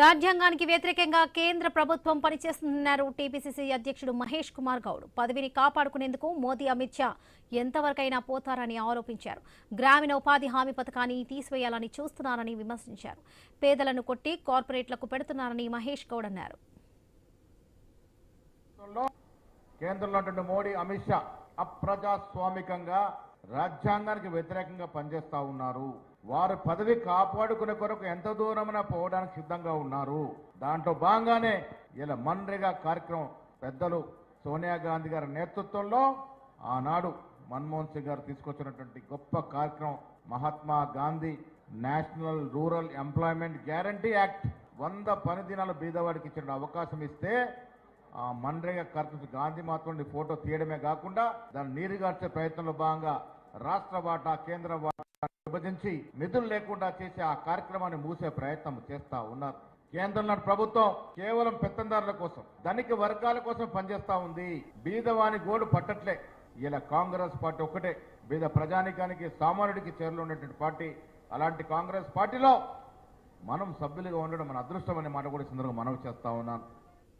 రాజ్యాంగానికి వ్యతిరేకంగా కేంద్ర ప్రభుత్వం పనిచేస్తుందన్నారు టీపీసీసీ అధ్యక్షుడు మహేష్ కుమార్ గౌడ్. పదవిని కాపాడుకునేందుకు మోదీ, అమిత్ షా ఎంతవరకైనా పోతారని ఆరోపించారు. గ్రామీణ ఉపాధి హామీ పథకాన్ని తీసివేయాలని చూస్తున్నారని విమర్శించారు. పేదలను కొట్టి కార్పొరేట్లకు పెడుతున్నారని మహేష్ గౌడ్ అన్నారు. కేంద్రంలో మోడీ, అమిత్ షా అప్రజాస్వామికంగా రాజ్యాంగానికి వ్యతిరేకంగా పనిచేస్తా ఉన్నారు. వారు పదవి కాపాడుకునే కొరకు ఎంత దూరమైనా పోవడానికి సిద్ధంగా ఉన్నారు. దాంట్లో భాగంగానే ఇలా మన్రేగా కార్యక్రమం పెద్దలు సోనియా గాంధీ గారి నేతృత్వంలో ఆనాడు మన్మోహన్ సింగ్ గారు తీసుకొచ్చినటువంటి గొప్ప కార్యక్రమం Mahatma Gandhi national rural employment guarantee act 100 పని దినాలు బీదవాడికి ఇచ్చిన అవకాశం ఇస్తే ఆ మన్రేగా కార్యక్రమం గాంధీ మహాత్ముడి ఫోటో తీయడమే కాకుండా దాన్ని నీరుగార్చే ప్రయత్నంలో భాగంగా రాష్ట్ర వాటా, కేంద్ర వాటా విభజించి నిధులు లేకుండా చేసి ఆ కార్యక్రమాన్ని మూసే ప్రయత్నం చేస్తా ఉన్నారు. కేంద్రంలో ప్రభుత్వం కేవలం పెత్తందారుల కోసం, ధనిక వర్గాల కోసం పనిచేస్తా ఉంది. బీదవాని గోడు పట్టట్లే. ఇలా కాంగ్రెస్ పార్టీ ఒక్కటే బీద ప్రజానికానికి, సామాన్యుడికి చేరులో ఉన్నటువంటి పార్టీ. అలాంటి కాంగ్రెస్ పార్టీలో మనం సభ్యులుగా ఉండడం మన అదృష్టం అనే మాట కూడా సందర్భంగా మనవి చేస్తా ఉన్నాను.